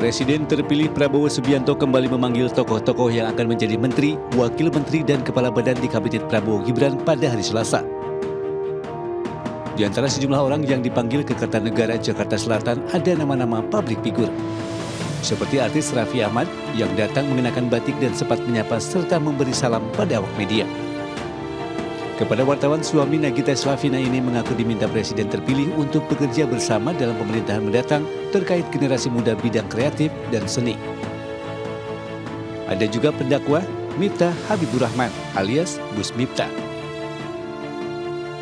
Presiden terpilih Prabowo Subianto kembali memanggil tokoh-tokoh yang akan menjadi menteri, wakil menteri, dan kepala badan di Kabinet Prabowo Gibran pada hari Selasa. Di antara sejumlah orang yang dipanggil ke Kertanegara Jakarta Selatan ada nama-nama publik figur. Seperti artis Raffi Ahmad yang datang mengenakan batik dan sempat menyapa serta memberi salam pada awak media. Kepada wartawan, suami Nagita Slavina ini mengaku diminta Presiden terpilih untuk bekerja bersama dalam pemerintahan mendatang terkait generasi muda bidang kreatif dan seni. Ada juga pendakwa Miftah Habibur Rahman alias Gus Miftah.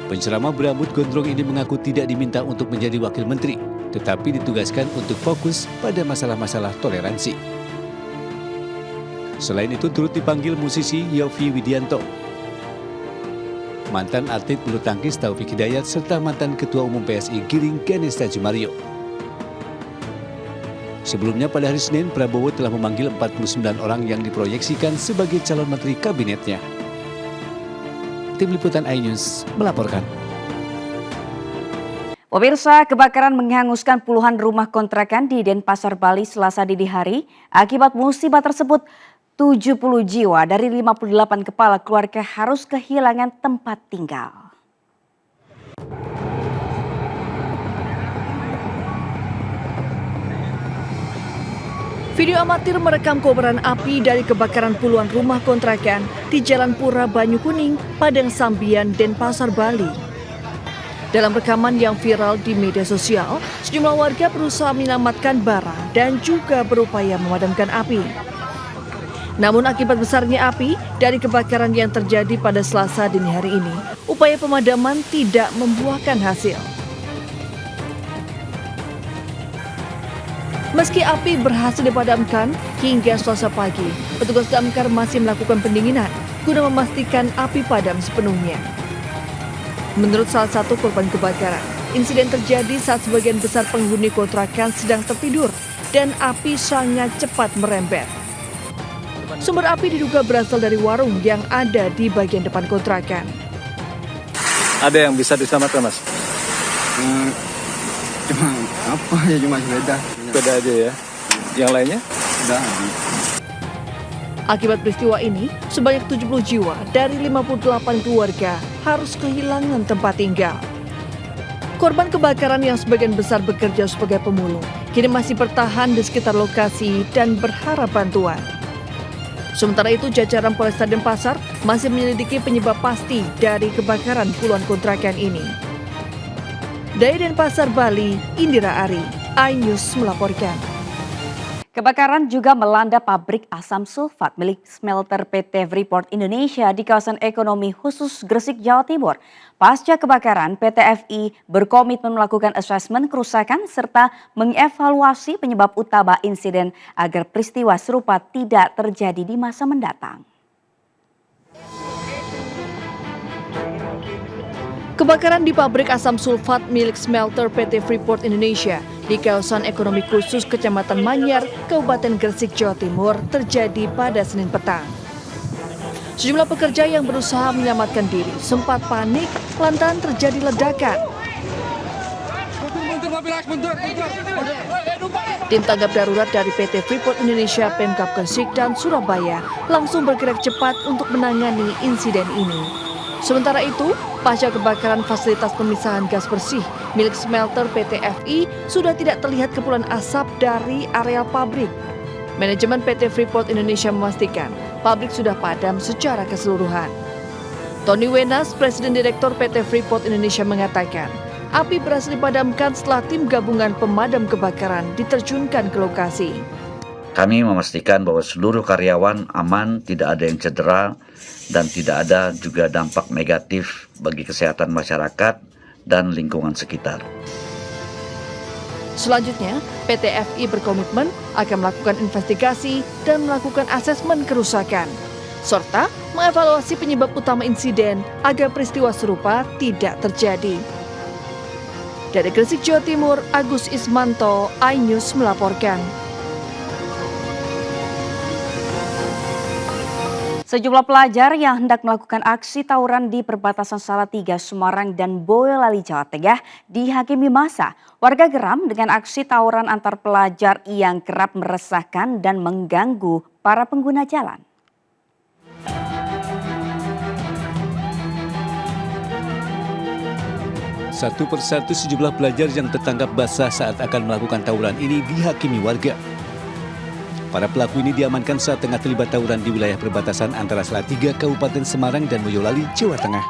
Penceramah berambut gondrong ini mengaku tidak diminta untuk menjadi wakil menteri, tetapi ditugaskan untuk fokus pada masalah-masalah toleransi. Selain itu turut dipanggil musisi Yovie Widianto, mantan atlet bulu tangkis Taufik Hidayat, serta mantan Ketua Umum PSI Giring Ganesha Jumario. Sebelumnya pada hari Senin, Prabowo telah memanggil 49 orang yang diproyeksikan sebagai calon menteri kabinetnya. Tim Liputan iNews melaporkan. Pemirsa, kebakaran menghanguskan puluhan rumah kontrakan di Denpasar, Bali Selasa dini hari. Akibat musibah tersebut, 70 jiwa dari 58 kepala keluarga harus kehilangan tempat tinggal. Video amatir merekam kobaran api dari kebakaran puluhan rumah kontrakan di Jalan Pura Banyu Kuning, Padang Sambian, Denpasar, Bali. Dalam rekaman yang viral di media sosial, sejumlah warga berusaha menyelamatkan barang dan juga berupaya memadamkan api. Namun akibat besarnya api dari kebakaran yang terjadi pada Selasa dini hari ini, upaya pemadaman tidak membuahkan hasil. Meski api berhasil dipadamkan, hingga Selasa pagi, petugas damkar masih melakukan pendinginan guna memastikan api padam sepenuhnya. Menurut salah satu korban kebakaran, insiden terjadi saat sebagian besar penghuni kontrakan sedang tertidur dan api sangat cepat merembet. Sumber api diduga berasal dari warung yang ada di bagian depan kontrakan. Ada yang bisa diselamatkan, Mas? Cuma sepeda. Sepeda aja ya. Yang lainnya? Udah. Akibat peristiwa ini, sebanyak 70 jiwa dari 58 keluarga harus kehilangan tempat tinggal. Korban kebakaran yang sebagian besar bekerja sebagai pemulung, kini masih bertahan di sekitar lokasi dan berharap bantuan. Sementara itu, jajaran Polresta Denpasar masih menyelidiki penyebab pasti dari kebakaran puluhan kontrakan ini. Dari Denpasar, Bali, Indira Ari, iNews melaporkan. Kebakaran juga melanda pabrik asam sulfat milik smelter PT Freeport Indonesia di kawasan ekonomi khusus Gresik, Jawa Timur. Pasca kebakaran, PT FI berkomitmen melakukan asesmen kerusakan serta mengevaluasi penyebab utama insiden agar peristiwa serupa tidak terjadi di masa mendatang. Kebakaran di pabrik asam sulfat milik smelter PT Freeport Indonesia di kawasan ekonomi khusus Kecamatan Manyar, Kabupaten Gresik, Jawa Timur terjadi pada Senin petang. Sejumlah pekerja yang berusaha menyelamatkan diri sempat panik lantaran terjadi ledakan. Tim tanggap darurat dari PT Freeport Indonesia, Pemkab Gresik dan Surabaya langsung bergerak cepat untuk menangani insiden ini. Sementara itu, pasca kebakaran fasilitas pemisahan gas bersih milik smelter PT FI sudah tidak terlihat kepulan asap dari areal pabrik. Manajemen PT Freeport Indonesia memastikan pabrik sudah padam secara keseluruhan. Tony Wenas, Presiden Direktur PT Freeport Indonesia mengatakan, api berhasil dipadamkan setelah tim gabungan pemadam kebakaran diterjunkan ke lokasi. Kami memastikan bahwa seluruh karyawan aman, tidak ada yang cedera, dan tidak ada juga dampak negatif bagi kesehatan masyarakat dan lingkungan sekitar. Selanjutnya, PT FI berkomitmen akan melakukan investigasi dan melakukan asesmen kerusakan, serta mengevaluasi penyebab utama insiden agar peristiwa serupa tidak terjadi. Dari Gresik, Jawa Timur, Agus Ismanto, iNews melaporkan. Sejumlah pelajar yang hendak melakukan aksi tawuran di perbatasan Salatiga, Semarang dan Boyolali, Jawa Tengah dihakimi massa. Warga geram dengan aksi tawuran antar pelajar yang kerap meresahkan dan mengganggu para pengguna jalan. Satu persatu sejumlah pelajar yang tertangkap basah saat akan melakukan tawuran ini dihakimi warga. Para pelaku ini diamankan saat tengah terlibat tawuran di wilayah perbatasan antara Salatiga, Kabupaten Semarang dan Boyolali, Jawa Tengah.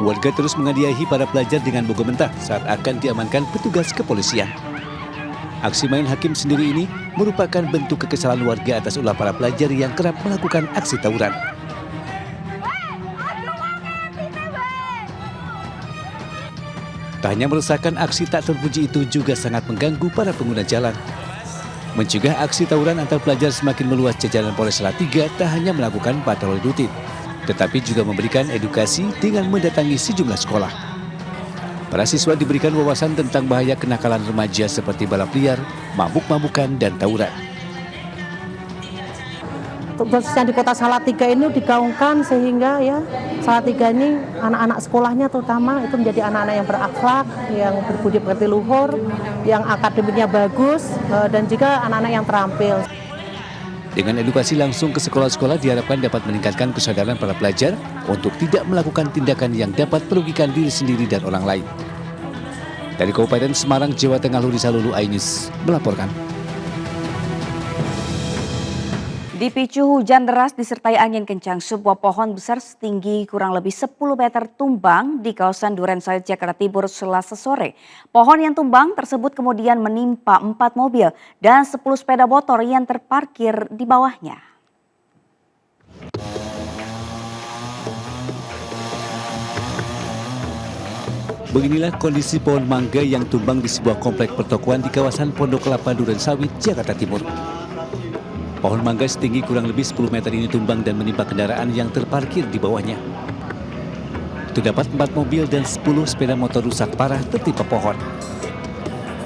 Warga terus menghadiahi para pelajar dengan bogor mentah saat akan diamankan petugas kepolisian. Aksi main hakim sendiri ini merupakan bentuk kekesalan warga atas ulah para pelajar yang kerap melakukan aksi tawuran. Tak hanya meresahkan, aksi tak terpuji itu juga sangat mengganggu para pengguna jalan. Mencegah aksi tawuran antar pelajar semakin meluas, jajaran Polres Salatiga tak hanya melakukan patroli rutin, tetapi juga memberikan edukasi dengan mendatangi sejumlah sekolah. Para siswa diberikan wawasan tentang bahaya kenakalan remaja seperti balap liar, mabuk-mabukan, dan tawuran. Khususnya di kota Salatiga ini digaungkan sehingga ya Salatiga ini anak-anak sekolahnya terutama itu menjadi anak-anak yang berakhlak, yang berbudi pekerti luhur, yang akademiknya bagus, dan juga anak-anak yang terampil. Dengan edukasi langsung ke sekolah-sekolah diharapkan dapat meningkatkan kesadaran para pelajar untuk tidak melakukan tindakan yang dapat merugikan diri sendiri dan orang lain. Dari Kabupaten Semarang, Jawa Tengah, Luri Salulu, iNews melaporkan. Dipicu hujan deras disertai angin kencang, sebuah pohon besar setinggi kurang lebih 10 meter tumbang di kawasan Durensawit, Jakarta Timur, Selasa sore. Pohon yang tumbang tersebut kemudian menimpa 4 mobil dan 10 sepeda motor yang terparkir di bawahnya. Beginilah kondisi pohon mangga yang tumbang di sebuah komplek pertokoan di kawasan Pondok Kelapa, Durensawit, Jakarta Timur. Pohon mangga setinggi kurang lebih 10 meter ini tumbang dan menimpa kendaraan yang terparkir di bawahnya. Terdapat 4 mobil dan 10 sepeda motor rusak parah tertimpa pohon.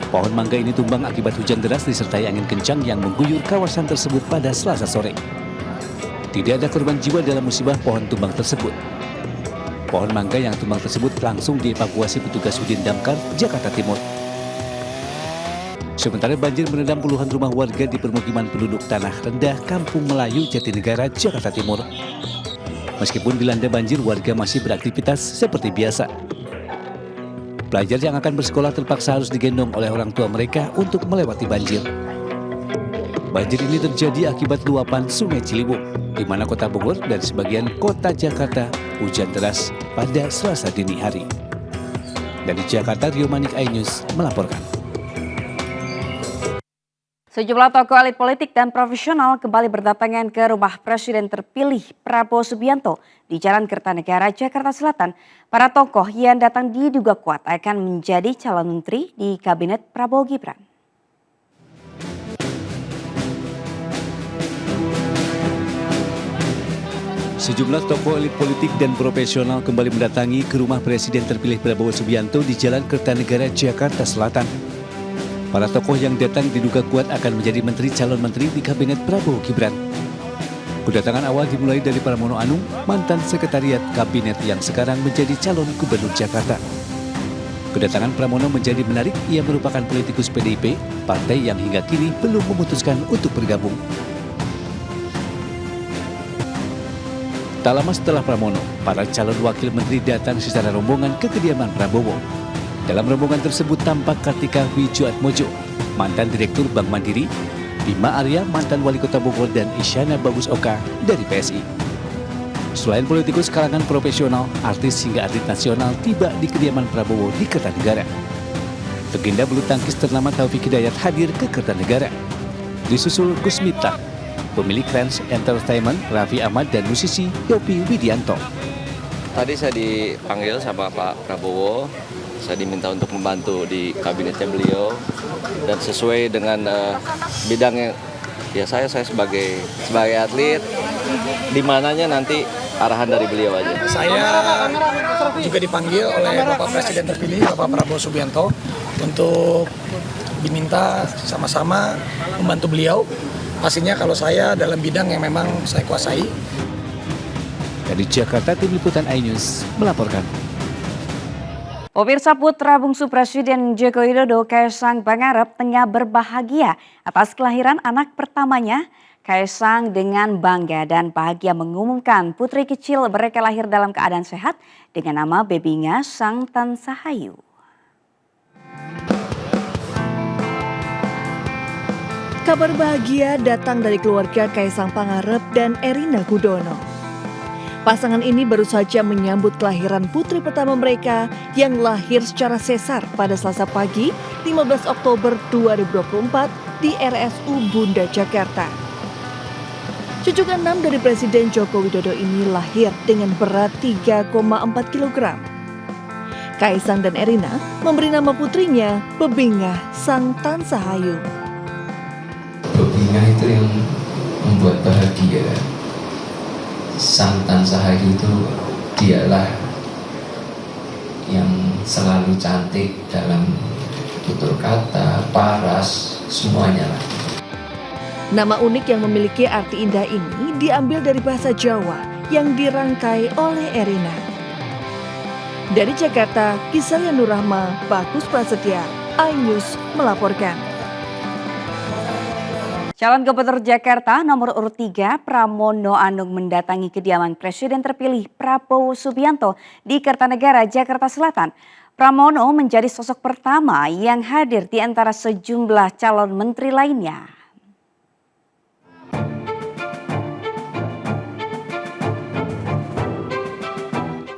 Pohon mangga ini tumbang akibat hujan deras disertai angin kencang yang mengguyur kawasan tersebut pada Selasa sore. Tidak ada korban jiwa dalam musibah pohon tumbang tersebut. Pohon mangga yang tumbang tersebut langsung dievakuasi petugas Udin Damkar, Jakarta Timur. Sementara banjir merendam puluhan rumah warga di permukiman penduduk Tanah Rendah, Kampung Melayu, Jatinegara, Jakarta Timur. Meskipun dilanda banjir, warga masih beraktivitas seperti biasa. Pelajar yang akan bersekolah terpaksa harus digendong oleh orang tua mereka untuk melewati banjir. Banjir ini terjadi akibat luapan Sungai Ciliwung, di mana kota Bogor dan sebagian kota Jakarta hujan deras pada Selasa dini hari. Dari Jakarta, Rio Manik, iNews melaporkan. Sejumlah tokoh elit politik dan profesional kembali berdatangan ke rumah Presiden terpilih Prabowo Subianto di Jalan Kertanegara, Jakarta Selatan. Para tokoh yang datang diduga kuat akan menjadi calon menteri di Kabinet Prabowo Gibran. Sejumlah tokoh elit politik dan profesional kembali mendatangi ke rumah Presiden terpilih Prabowo Subianto di Jalan Kertanegara, Jakarta Selatan. Para tokoh yang datang diduga kuat akan menjadi calon menteri di Kabinet Prabowo Gibran. Kedatangan awal dimulai dari Pramono Anung, mantan sekretariat kabinet yang sekarang menjadi calon gubernur Jakarta. Kedatangan Pramono menjadi menarik, ia merupakan politikus PDIP, partai yang hingga kini belum memutuskan untuk bergabung. Tak lama setelah Pramono, para calon wakil menteri datang secara rombongan ke kediaman Prabowo. Dalam rombongan tersebut tampak Kartika Wijatmoko, mantan Direktur Bank Mandiri, Bima Arya, mantan Wali Kota Bogor, dan Isyana Bagus Oka dari PSI. Selain politikus kalangan profesional, artis hingga atlet nasional tiba di kediaman Prabowo di Kertanegara. Legenda bulu tangkis ternama Taufik Hidayat hadir ke Kertanegara. Disusul Gus Miftah, pemilik Rans Entertainment, Raffi Ahmad, dan musisi Yovie Widianto. Tadi saya dipanggil sama Pak Prabowo, saya diminta untuk membantu di kabinetnya beliau dan sesuai dengan bidangnya. Ya saya sebagai atlet, di mananya nanti arahan dari beliau aja. Saya juga dipanggil oleh Bapak Presiden terpilih, Bapak Prabowo Subianto, untuk diminta sama-sama membantu beliau pastinya kalau saya dalam bidang yang memang saya kuasai. Dari Jakarta, Tim Liputan iNews melaporkan. Pemirsa, putra bungsu Presiden Joko Widodo, Kaisang Pangarep, tengah berbahagia atas kelahiran anak pertamanya. Kaisang dengan bangga dan bahagia mengumumkan putri kecil mereka lahir dalam keadaan sehat dengan nama bebinya Sang Tansahayu. Kabar bahagia datang dari keluarga Kaisang Pangarep dan Erina Gudono. Pasangan ini baru saja menyambut kelahiran putri pertama mereka yang lahir secara sesar pada Selasa pagi 15 Oktober 2024 di RSU Bunda Jakarta. Cucu keenam dari Presiden Joko Widodo ini lahir dengan berat 3,4 kg. Kaisang dan Erina memberi nama putrinya Bebingah Sang Tansahayu. Bebingah itu yang membuat bahagia. Sang Tansahayu itu dialah yang selalu cantik dalam tutur kata, paras, semuanya lah. Nama unik yang memiliki arti indah ini diambil dari bahasa Jawa yang dirangkai oleh Erina. Dari Jakarta, Kisarya Nurrahma, Bagus Prasetya, iNews melaporkan. Calon Gubernur Jakarta nomor urut 3 Pramono Anung mendatangi kediaman Presiden terpilih Prabowo Subianto di Kertanegara, Jakarta Selatan. Pramono menjadi sosok pertama yang hadir di antara sejumlah calon menteri lainnya.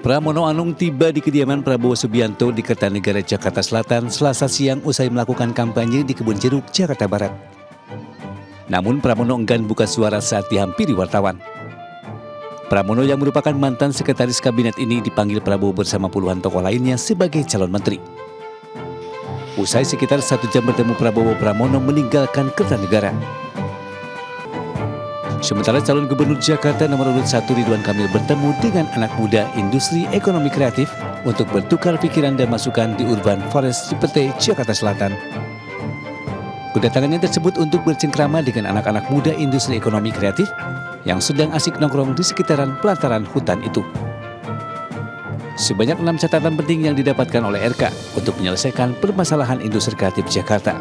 Pramono Anung tiba di kediaman Prabowo Subianto di Kertanegara, Jakarta Selatan, Selasa siang usai melakukan kampanye di Kebun Jeruk, Jakarta Barat. Namun Pramono enggan buka suara saat dihampiri wartawan. Pramono yang merupakan mantan sekretaris kabinet ini dipanggil Prabowo bersama puluhan tokoh lainnya sebagai calon menteri. Usai sekitar 1 jam bertemu Prabowo, Pramono meninggalkan Kertanegara. Sementara calon gubernur Jakarta nomor urut 1 Ridwan Kamil bertemu dengan anak muda industri ekonomi kreatif untuk bertukar pikiran dan masukan di Urban Forest Cipete, Jakarta Selatan. Kedatangannya tersebut untuk bercengkrama dengan anak-anak muda industri ekonomi kreatif yang sedang asik nongkrong di sekitaran pelataran hutan itu. Sebanyak 6 catatan penting yang didapatkan oleh RK untuk menyelesaikan permasalahan industri kreatif Jakarta.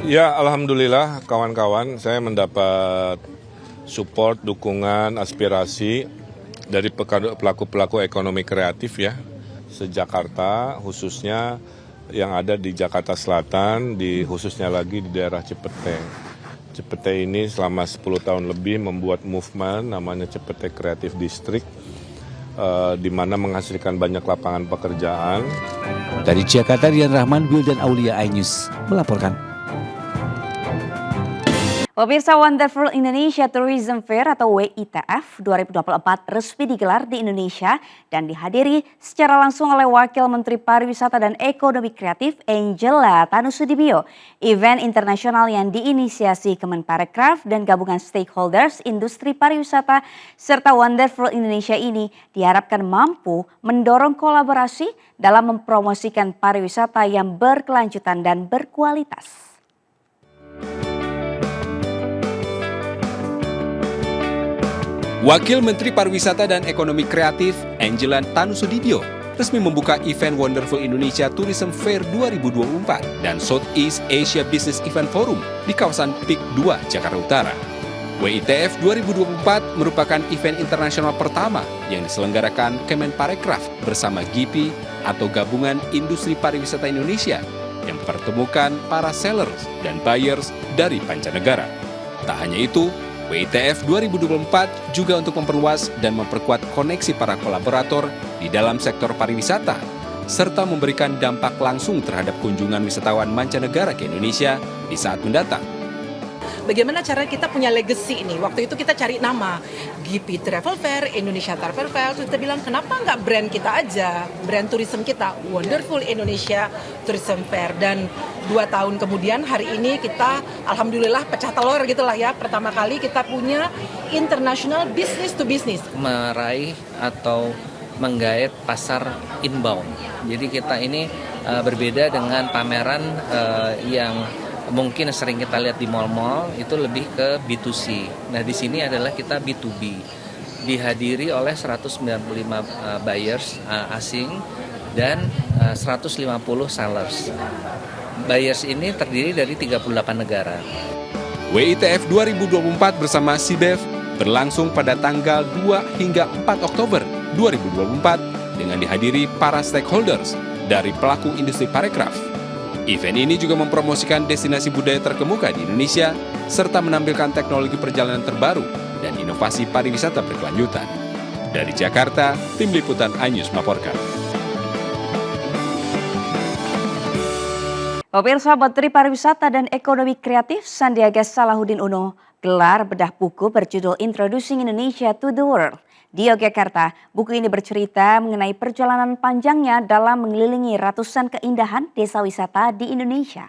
Ya, alhamdulillah kawan-kawan, saya mendapat support, dukungan, aspirasi dari pelaku-pelaku ekonomi kreatif ya, se-Jakarta khususnya yang ada di Jakarta Selatan, khususnya lagi di daerah Cipete. Cipete ini selama 10 tahun lebih membuat movement namanya Cipete Creative District, di mana menghasilkan banyak lapangan pekerjaan. Dari Jakarta, Rian Rahman, Wildan Aulia, iNews melaporkan. Pemirsa, Wonderful Indonesia Tourism Fair atau WITF 2024 resmi digelar di Indonesia dan dihadiri secara langsung oleh Wakil Menteri Pariwisata dan Ekonomi Kreatif Angela Tanusudibio. Event internasional yang diinisiasi Kemenparekraf dan gabungan stakeholders industri pariwisata serta Wonderful Indonesia ini diharapkan mampu mendorong kolaborasi dalam mempromosikan pariwisata yang berkelanjutan dan berkualitas. Wakil Menteri Pariwisata dan Ekonomi Kreatif Angela Tanusudibio resmi membuka event Wonderful Indonesia Tourism Fair 2024 dan Southeast Asia Business Event Forum di kawasan PIK 2, Jakarta Utara. WITF 2024 merupakan event internasional pertama yang diselenggarakan Kemenparekraf bersama GIPI atau Gabungan Industri Pariwisata Indonesia yang mempertemukan para sellers dan buyers dari mancanegara. Tak hanya itu, WITF 2024 juga untuk memperluas dan memperkuat koneksi para kolaborator di dalam sektor pariwisata, serta memberikan dampak langsung terhadap kunjungan wisatawan mancanegara ke Indonesia di saat mendatang. Bagaimana cara kita punya legacy ini? Waktu itu kita cari nama GIPI Travel Fair, Indonesia Travel Fair. Terus kita bilang kenapa nggak brand kita aja, brand tourism kita, Wonderful Indonesia Tourism Fair. Dan 2 tahun kemudian hari ini kita alhamdulillah pecah telur gitulah ya. Pertama kali kita punya international business to business. Meraih atau menggait pasar inbound. Jadi kita ini berbeda dengan pameran yang mungkin sering kita lihat di mal-mal itu lebih ke B2C. Nah, di sini adalah kita B2B. Dihadiri oleh 195 buyers asing dan 150 sellers. Buyers ini terdiri dari 38 negara. WITF 2024 bersama CIBEF berlangsung pada tanggal 2 hingga 4 Oktober 2024 dengan dihadiri para stakeholders dari pelaku industri parekraf. Event ini juga mempromosikan destinasi budaya terkemuka di Indonesia serta menampilkan teknologi perjalanan terbaru dan inovasi pariwisata berkelanjutan. Dari Jakarta, Tim Liputan iNews melaporkan. Pemirsa, Menteri Pariwisata dan Ekonomi Kreatif Sandiaga Salahuddin Uno gelar bedah buku berjudul Introducing Indonesia to the World. Di Yogyakarta, buku ini bercerita mengenai perjalanan panjangnya dalam mengelilingi ratusan keindahan desa wisata di Indonesia.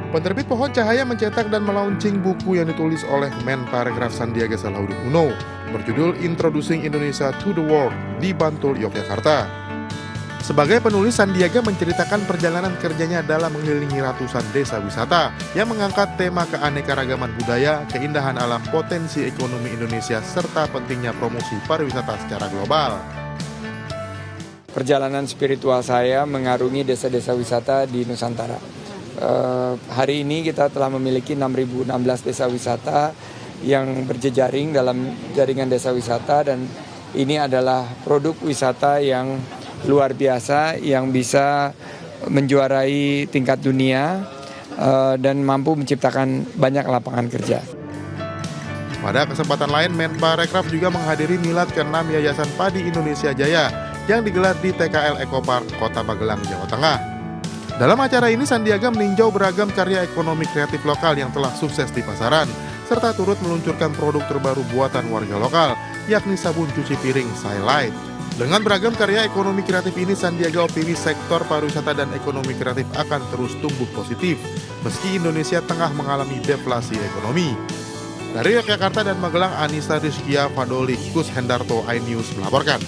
Penerbit Pohon Cahaya mencetak dan melaunching buku yang ditulis oleh Menparekraf Sandiaga Salahuddin Uno berjudul Introducing Indonesia to the World di Bantul, Yogyakarta. Sebagai penulis, Sandiaga menceritakan perjalanan kerjanya dalam mengelilingi ratusan desa wisata yang mengangkat tema keanekaragaman budaya, keindahan alam, potensi ekonomi Indonesia, serta pentingnya promosi pariwisata secara global. Perjalanan spiritual saya mengarungi desa-desa wisata di Nusantara. Hari ini kita telah memiliki 6.016 desa wisata yang berjejaring dalam jaringan desa wisata, dan ini adalah produk wisata yang luar biasa yang bisa menjuarai tingkat dunia dan mampu menciptakan banyak lapangan kerja. Pada kesempatan lain, Menparekraf juga menghadiri milad ke-6 Yayasan Padi Indonesia Jaya yang digelar di TKL Ecopark, Kota Magelang, Jawa Tengah. Dalam acara ini, Sandiaga meninjau beragam karya ekonomi kreatif lokal yang telah sukses di pasaran, serta turut meluncurkan produk terbaru buatan warga lokal, yakni sabun cuci piring Skylight. Dengan beragam karya ekonomi kreatif ini, Sandiaga optimis sektor pariwisata dan ekonomi kreatif akan terus tumbuh positif, meski Indonesia tengah mengalami deflasi ekonomi. Dari Yogyakarta dan Magelang, Anissa Rizkia Fadoli, Kus Hendarto, iNews melaporkan.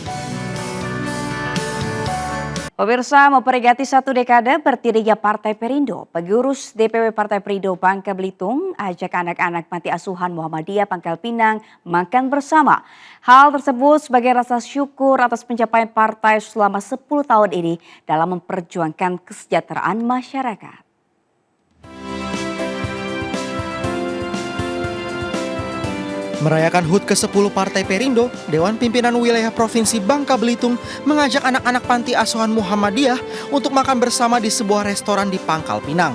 Pemirsa, memperingati 1 dekade berdirinya Partai Perindo, pengurus DPW Partai Perindo Bangka Belitung ajak anak-anak panti asuhan Muhammadiyah Pangkal Pinang makan bersama. Hal tersebut sebagai rasa syukur atas pencapaian partai selama 10 tahun ini dalam memperjuangkan kesejahteraan masyarakat. Merayakan HUT ke-10 Partai Perindo, Dewan Pimpinan Wilayah Provinsi Bangka Belitung mengajak anak-anak panti asuhan Muhammadiyah untuk makan bersama di sebuah restoran di Pangkal Pinang.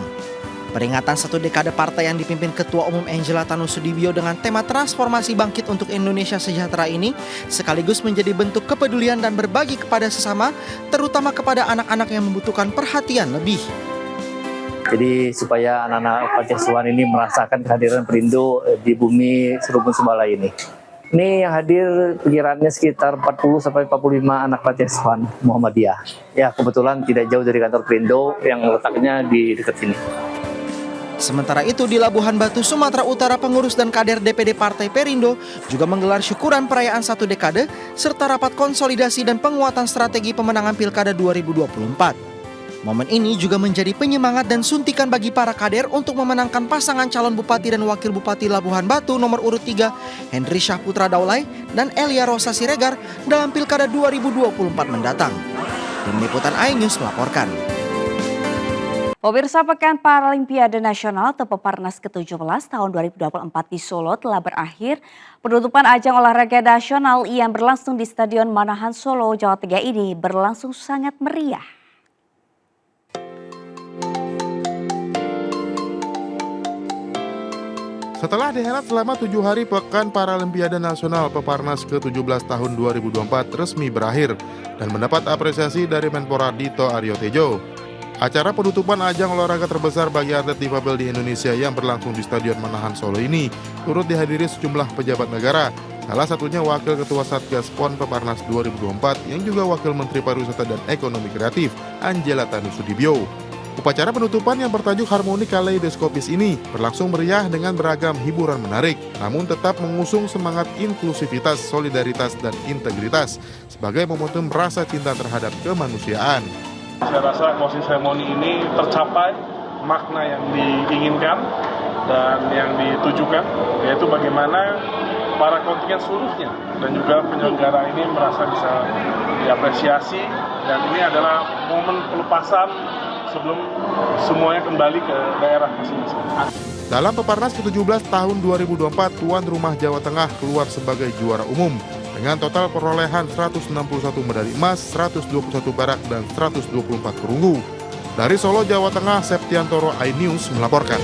Peringatan 1 dekade partai yang dipimpin Ketua Umum Angela Tanusudibio dengan tema transformasi bangkit untuk Indonesia sejahtera ini sekaligus menjadi bentuk kepedulian dan berbagi kepada sesama, terutama kepada anak-anak yang membutuhkan perhatian lebih. Jadi supaya anak-anak panti asuhan ini merasakan kehadiran Perindo di bumi Serubun Sembala ini. Ini yang hadir perkiraannya sekitar 40-45 anak panti asuhan Muhammadiyah. Ya, kebetulan tidak jauh dari kantor Perindo yang letaknya di dekat sini. Sementara itu di Labuhan Batu, Sumatera Utara, pengurus dan kader DPD Partai Perindo juga menggelar syukuran perayaan 1 dekade serta rapat konsolidasi dan penguatan strategi pemenangan Pilkada 2024. Momen ini juga menjadi penyemangat dan suntikan bagi para kader untuk memenangkan pasangan calon Bupati dan Wakil Bupati Labuhan Batu nomor urut 3, Henry Syahputra Daulay dan Elia Rosa Siregar dalam Pilkada 2024 mendatang. Tim Liputan iNews melaporkan. Pemirsa, Pekan Paralimpiade Nasional atau Peparnas ke-17 tahun 2024 di Solo telah berakhir. Penutupan ajang olahraga nasional yang berlangsung di Stadion Manahan Solo, Jawa Tengah ini berlangsung sangat meriah. Setelah dihelat selama 7 hari, Pekan Paralimpiade Nasional Peparnas ke-17 tahun 2024 resmi berakhir dan mendapat apresiasi dari Menpora Dito Aryo Tejo. Acara penutupan ajang olahraga terbesar bagi atlet difabel di Indonesia yang berlangsung di Stadion Manahan Solo ini turut dihadiri sejumlah pejabat negara, salah satunya Wakil Ketua Satgas PON Peparnas 2024 yang juga Wakil Menteri Pariwisata dan Ekonomi Kreatif, Angela Tanusudibio. Upacara penutupan yang bertajuk Harmoni Kaleidoskopis ini berlangsung meriah dengan beragam hiburan menarik, namun tetap mengusung semangat inklusivitas, solidaritas, dan integritas sebagai momentum rasa cinta terhadap kemanusiaan. Saya rasa closing ceremony ini tercapai makna yang diinginkan dan yang ditujukan, yaitu bagaimana para kontingen seluruhnya dan juga penyelenggara ini merasa bisa diapresiasi, dan ini adalah momen pelepasan sebelum semuanya kembali ke daerah masing-masing. Dalam Peparnas ke-17 tahun 2024, tuan rumah Jawa Tengah keluar sebagai juara umum dengan total perolehan 161 medali emas, 121 perak, dan 124 perunggu. Dari Solo, Jawa Tengah, Septiantoro, iNews melaporkan.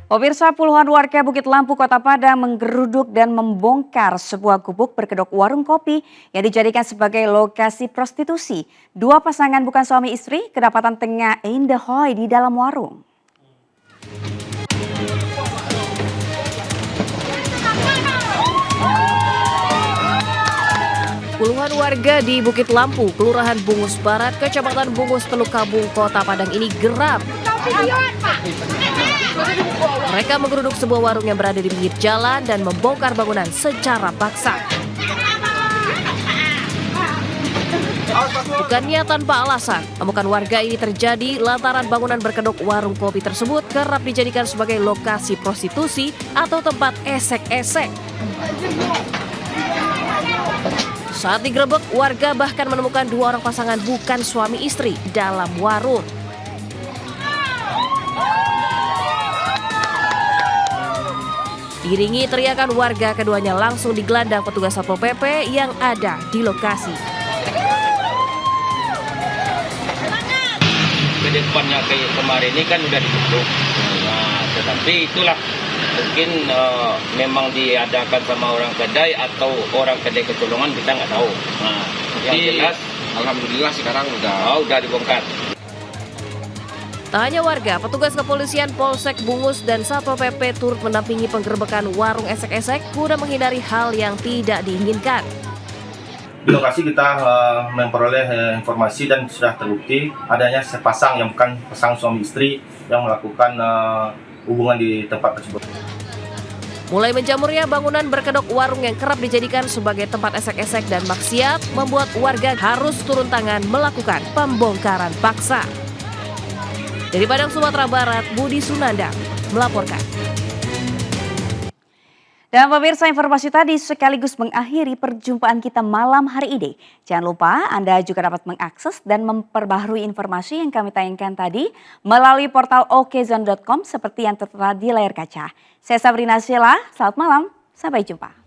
Pemirsa, puluhan warga Bukit Lampu, Kota Padang menggeruduk dan membongkar sebuah gubuk berkedok warung kopi yang dijadikan sebagai lokasi prostitusi. Dua pasangan bukan suami istri kedapatan tengah indahoy di dalam warung. Puluhan warga di Bukit Lampu, Kelurahan Bungus Barat, Kecamatan Bungus, Teluk Kabung, Kota Padang ini geram. Mereka menggeruduk sebuah warung yang berada di pinggir jalan dan membongkar bangunan secara paksa. Bukannya tanpa alasan, amukan warga ini terjadi lantaran bangunan berkedok warung kopi tersebut kerap dijadikan sebagai lokasi prostitusi atau tempat esek-esek. Saat digerebek, warga bahkan menemukan dua orang pasangan bukan suami istri dalam warung. Diiringi teriakan warga, keduanya langsung digelandang petugas Satpol PP yang ada di lokasi. Ke depannya kayak kemarin ini kan udah ditutup. Nah, tetapi itulah mungkin memang diadakan sama orang kedai atau orang kedai kecolongan, kita nggak tahu. Nah, yang jelas alhamdulillah sekarang udah dibongkar. Tak hanya warga, petugas kepolisian Polsek Bungus dan Satpol PP turut mendampingi penggerebekan warung esek-esek guna menghindari hal yang tidak diinginkan. Di lokasi kita memperoleh informasi dan sudah terbukti adanya sepasang yang bukan pasangan suami istri yang melakukan hubungan di tempat tersebut. Mulai menjamurnya bangunan berkedok warung yang kerap dijadikan sebagai tempat esek-esek dan maksiat membuat warga harus turun tangan melakukan pembongkaran paksa. Dari Padang, Sumatera Barat, Budi Sunandang melaporkan. Dan pemirsa, informasi tadi sekaligus mengakhiri perjumpaan kita malam hari ini. Jangan lupa Anda juga dapat mengakses dan memperbaharui informasi yang kami tayangkan tadi melalui portal okezone.com seperti yang tertera di layar kaca. Saya Sabrina Sheila, selamat malam, sampai jumpa.